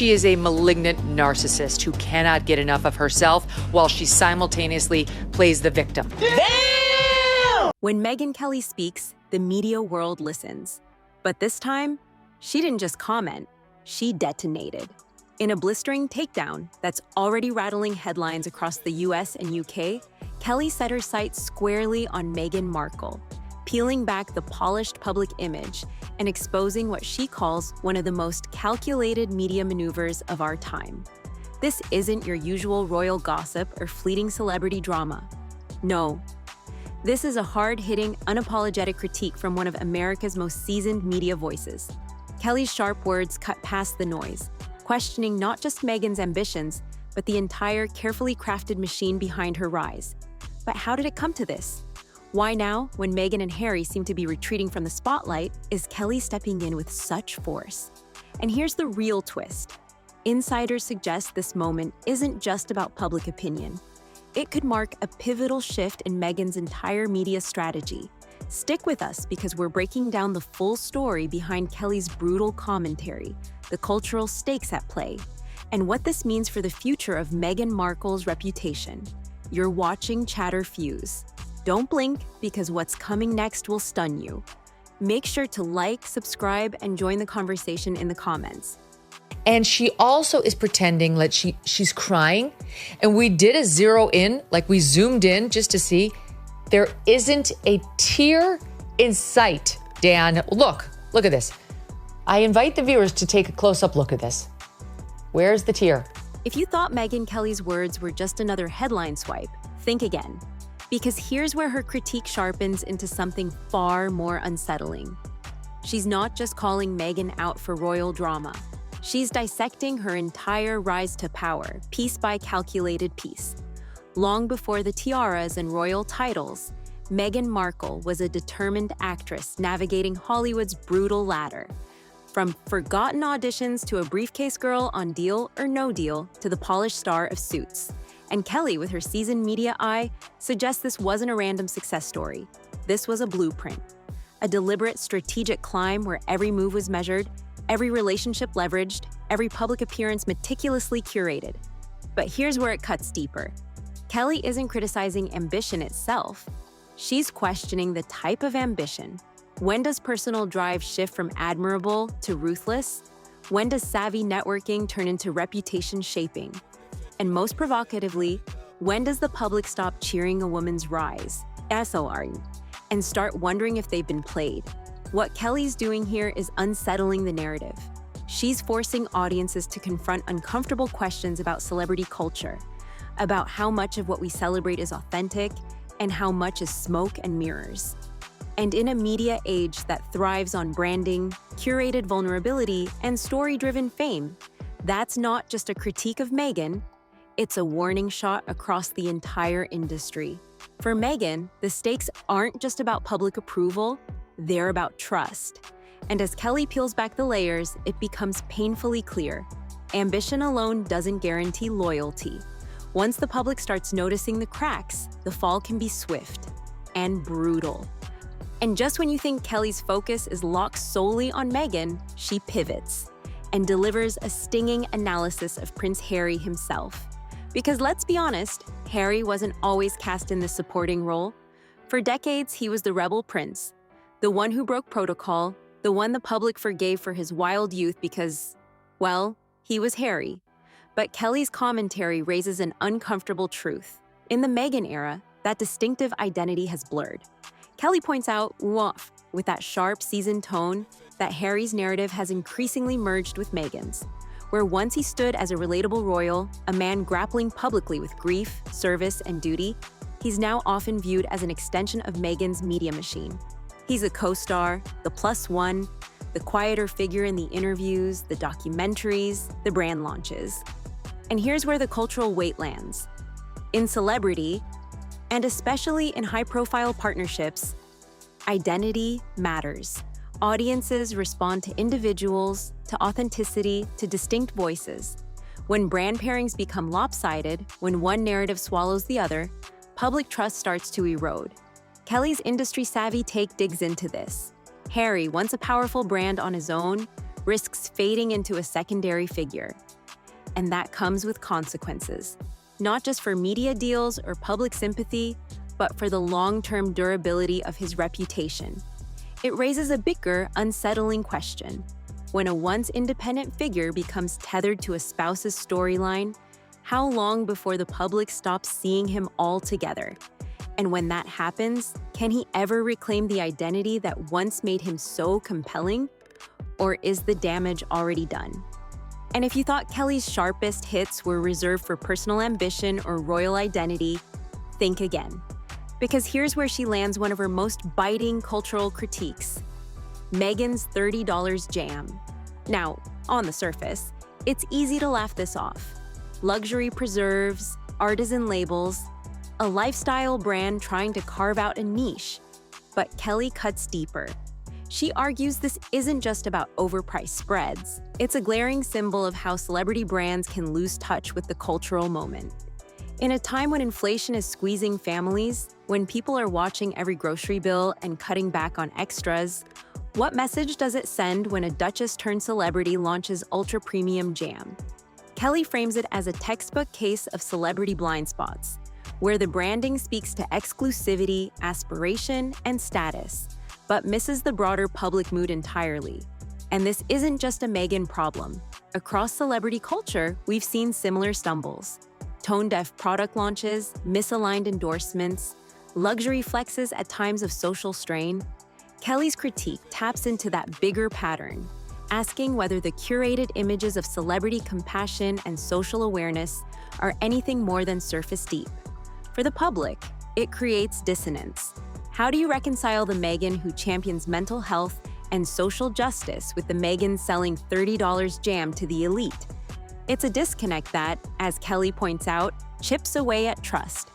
She is a malignant narcissist who cannot get enough of herself while she simultaneously plays the victim. When Megyn Kelly speaks, the media world listens. But this time, she didn't just comment, she detonated. In a blistering takedown that's already rattling headlines across the US and UK, Kelly set her sights squarely on Meghan Markle, peeling back the polished public image and exposing what she calls one of the most calculated media maneuvers of our time. This isn't your usual royal gossip or fleeting celebrity drama. No. This is a hard-hitting, unapologetic critique from one of America's most seasoned media voices. Kelly's sharp words cut past the noise, questioning not just Meghan's ambitions, but the entire carefully crafted machine behind her rise. But how did it come to this? Why now, when Meghan and Harry seem to be retreating from the spotlight, is Kelly stepping in with such force? And here's the real twist. Insiders suggest this moment isn't just about public opinion. It could mark a pivotal shift in Meghan's entire media strategy. Stick with us because we're breaking down the full story behind Kelly's brutal commentary, the cultural stakes at play, and what this means for the future of Meghan Markle's reputation. You're watching Chatter Fuse. Don't blink because what's coming next will stun you. Make sure to like, subscribe, and join the conversation in the comments. And she also is pretending that she's crying. And we did a zero in, like we zoomed in just to see. There isn't a tear in sight, Dan. Look at this. I invite the viewers to take a close-up look at this. Where's the tear? If you thought Megyn Kelly's words were just another headline swipe, think again. Because here's where her critique sharpens into something far more unsettling. She's not just calling Meghan out for royal drama. She's dissecting her entire rise to power, piece by calculated piece. Long before the tiaras and royal titles, Meghan Markle was a determined actress navigating Hollywood's brutal ladder. From forgotten auditions to a briefcase girl on Deal or No Deal to the polished star of Suits. And Kelly, with her seasoned media eye, suggests this wasn't a random success story. This was a blueprint. A deliberate, strategic climb where every move was measured, every relationship leveraged, every public appearance meticulously curated. But here's where it cuts deeper. Kelly isn't criticizing ambition itself. She's questioning the type of ambition. When does personal drive shift from admirable to ruthless? When does savvy networking turn into reputation shaping? And most provocatively, when does the public stop cheering a woman's rise, SOR, and start wondering if they've been played? What Kelly's doing here is unsettling the narrative. She's forcing audiences to confront uncomfortable questions about celebrity culture, about how much of what we celebrate is authentic and how much is smoke and mirrors. And in a media age that thrives on branding, curated vulnerability, and story-driven fame, that's not just a critique of Meghan, it's a warning shot across the entire industry. For Meghan, the stakes aren't just about public approval, they're about trust. And as Kelly peels back the layers, it becomes painfully clear. Ambition alone doesn't guarantee loyalty. Once the public starts noticing the cracks, the fall can be swift and brutal. And just when you think Kelly's focus is locked solely on Meghan, she pivots and delivers a stinging analysis of Prince Harry himself. Because let's be honest, Harry wasn't always cast in the supporting role. For decades, he was the rebel prince, the one who broke protocol, the one the public forgave for his wild youth because, well, he was Harry. But Kelly's commentary raises an uncomfortable truth. In the Meghan era, that distinctive identity has blurred. Kelly points out, woof, with that sharp, seasoned tone, that Harry's narrative has increasingly merged with Meghan's, where once he stood as a relatable royal, a man grappling publicly with grief, service, and duty, he's now often viewed as an extension of Meghan's media machine. He's a co-star, the plus one, the quieter figure in the interviews, the documentaries, the brand launches. And here's where the cultural weight lands. In celebrity, and especially in high-profile partnerships, identity matters. Audiences respond to individuals, to authenticity, to distinct voices. When brand pairings become lopsided, when one narrative swallows the other, public trust starts to erode. Kelly's industry-savvy take digs into this. Harry, once a powerful brand on his own, risks fading into a secondary figure. And that comes with consequences, not just for media deals or public sympathy, but for the long-term durability of his reputation. It raises a bigger, unsettling question. When a once independent figure becomes tethered to a spouse's storyline, how long before the public stops seeing him altogether? And when that happens, can he ever reclaim the identity that once made him so compelling? Or is the damage already done? And if you thought Kelly's sharpest hits were reserved for personal ambition or royal identity, think again. Because here's where she lands one of her most biting cultural critiques: Meghan's $30 jam. Now, on the surface, it's easy to laugh this off. Luxury preserves, artisan labels, a lifestyle brand trying to carve out a niche. But Kelly cuts deeper. She argues this isn't just about overpriced spreads. It's a glaring symbol of how celebrity brands can lose touch with the cultural moment. In a time when inflation is squeezing families, when people are watching every grocery bill and cutting back on extras, what message does it send when a Duchess-turned-celebrity launches ultra-premium jam? Kelly frames it as a textbook case of celebrity blind spots, where the branding speaks to exclusivity, aspiration, and status, but misses the broader public mood entirely. And this isn't just a Meghan problem. Across celebrity culture, we've seen similar stumbles. Tone-deaf product launches, misaligned endorsements, luxury flexes at times of social strain. Kelly's critique taps into that bigger pattern, asking whether the curated images of celebrity compassion and social awareness are anything more than surface deep. For the public, it creates dissonance. How do you reconcile the Meghan who champions mental health and social justice with the Meghan selling $30 jam to the elite? It's a disconnect that, as Kelly points out, chips away at trust.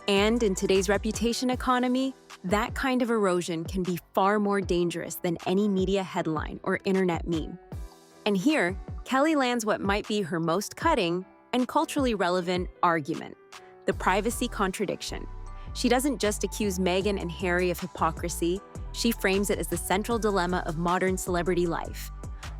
And in today's reputation economy, that kind of erosion can be far more dangerous than any media headline or internet meme. And here, Kelly lands what might be her most cutting and culturally relevant argument: the privacy contradiction. She doesn't just accuse Meghan and Harry of hypocrisy, she frames it as the central dilemma of modern celebrity life.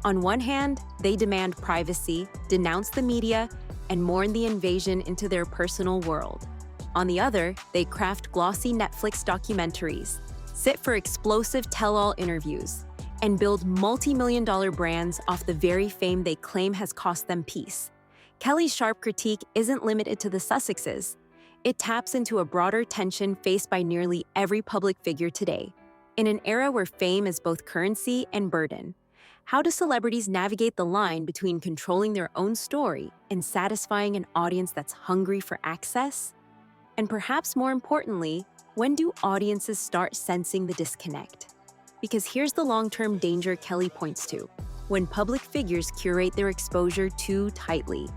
On one hand, they demand privacy, denounce the media, and mourn the invasion into their personal world. On the other, they craft glossy Netflix documentaries, sit for explosive tell-all interviews, and build multi-million-dollar brands off the very fame they claim has cost them peace. Kelly's sharp critique isn't limited to the Sussexes. It taps into a broader tension faced by nearly every public figure today. In an era where fame is both currency and burden, how do celebrities navigate the line between controlling their own story and satisfying an audience that's hungry for access? And perhaps more importantly, when do audiences start sensing the disconnect? Because here's the long-term danger Kelly points to: when public figures curate their exposure too tightly,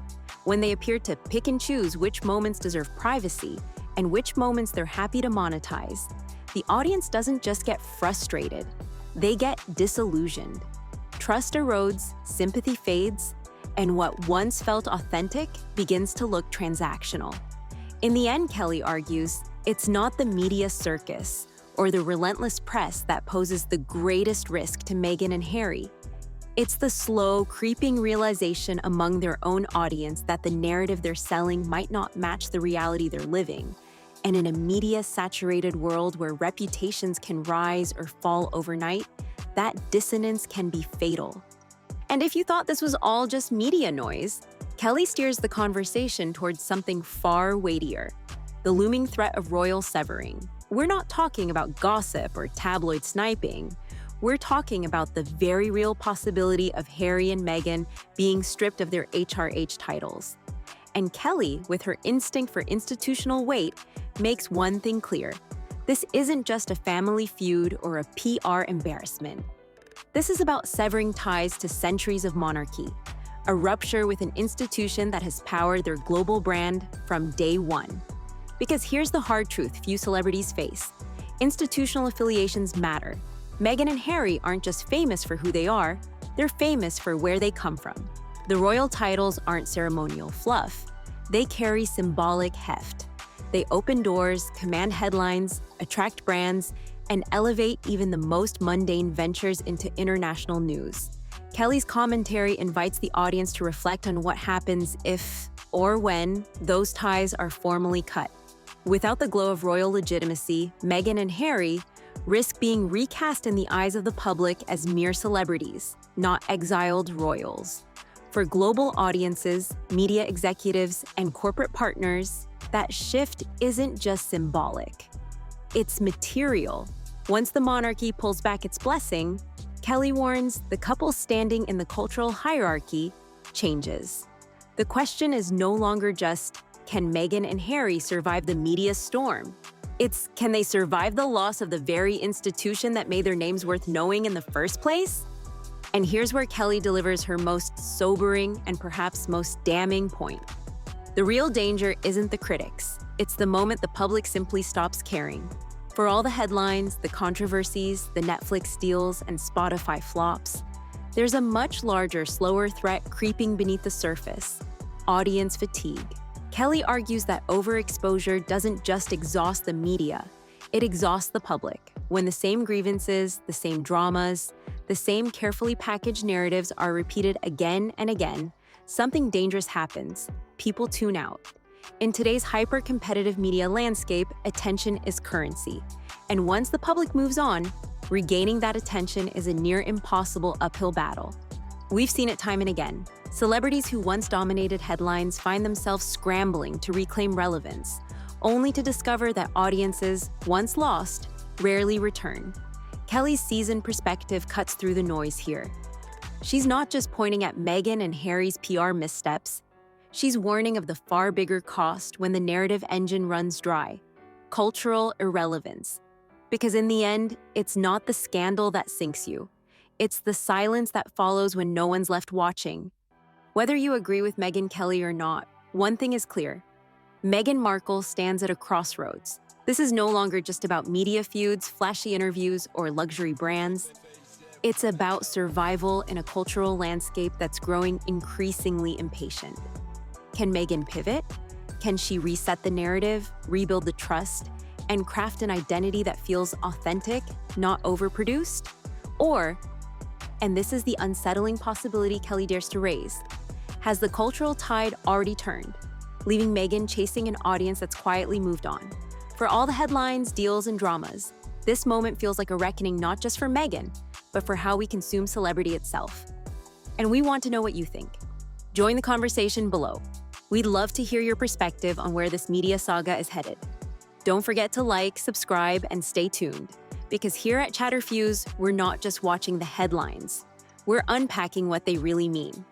when they appear to pick and choose which moments deserve privacy and which moments they're happy to monetize, the audience doesn't just get frustrated, they get disillusioned. Trust erodes, sympathy fades, and what once felt authentic begins to look transactional. In the end, Kelly argues, it's not the media circus or the relentless press that poses the greatest risk to Meghan and Harry. It's the slow, creeping realization among their own audience that the narrative they're selling might not match the reality they're living. And in a media-saturated world where reputations can rise or fall overnight, that dissonance can be fatal. And if you thought this was all just media noise, Kelly steers the conversation towards something far weightier: the looming threat of royal severing. We're not talking about gossip or tabloid sniping. We're talking about the very real possibility of Harry and Meghan being stripped of their HRH titles. And Kelly, with her instinct for institutional weight, makes one thing clear: this isn't just a family feud or a PR embarrassment. This is about severing ties to centuries of monarchy, a rupture with an institution that has powered their global brand from day one. Because here's the hard truth few celebrities face: institutional affiliations matter. Meghan and Harry aren't just famous for who they are, they're famous for where they come from. The royal titles aren't ceremonial fluff, they carry symbolic heft. They open doors, command headlines, attract brands, and elevate even the most mundane ventures into international news. Kelly's commentary invites the audience to reflect on what happens if or when those ties are formally cut. Without the glow of royal legitimacy, Meghan and Harry risk being recast in the eyes of the public as mere celebrities, not exiled royals. For global audiences, media executives, and corporate partners, that shift isn't just symbolic. It's material. Once the monarchy pulls back its blessing, Kelly warns the couple standing in the cultural hierarchy changes. The question is no longer just, can Meghan and Harry survive the media storm? It's, can they survive the loss of the very institution that made their names worth knowing in the first place? And here's where Kelly delivers her most sobering and perhaps most damning point. The real danger isn't the critics. It's the moment the public simply stops caring. For all the headlines, the controversies, the Netflix deals, and Spotify flops, there's a much larger, slower threat creeping beneath the surface: audience fatigue. Kelly argues that overexposure doesn't just exhaust the media, it exhausts the public. When the same grievances, the same dramas, the same carefully packaged narratives are repeated again and again, something dangerous happens. People tune out. In today's hyper-competitive media landscape, attention is currency. And once the public moves on, regaining that attention is a near impossible uphill battle. We've seen it time and again. Celebrities who once dominated headlines find themselves scrambling to reclaim relevance, only to discover that audiences, once lost, rarely return. Kelly's seasoned perspective cuts through the noise here. She's not just pointing at Meghan and Harry's PR missteps. She's warning of the far bigger cost when the narrative engine runs dry: cultural irrelevance. Because in the end, it's not the scandal that sinks you. It's the silence that follows when no one's left watching. Whether you agree with Megyn Kelly or not, one thing is clear. Meghan Markle stands at a crossroads. This is no longer just about media feuds, flashy interviews, or luxury brands. It's about survival in a cultural landscape that's growing increasingly impatient. Can Meghan pivot? Can she reset the narrative, rebuild the trust, and craft an identity that feels authentic, not overproduced? Or, and this is the unsettling possibility Kelly dares to raise, has the cultural tide already turned, leaving Meghan chasing an audience that's quietly moved on? For all the headlines, deals, and dramas, this moment feels like a reckoning not just for Meghan, but for how we consume celebrity itself. And we want to know what you think. Join the conversation below. We'd love to hear your perspective on where this media saga is headed. Don't forget to like, subscribe, and stay tuned, because here at Chatterfuse, we're not just watching the headlines. We're unpacking what they really mean.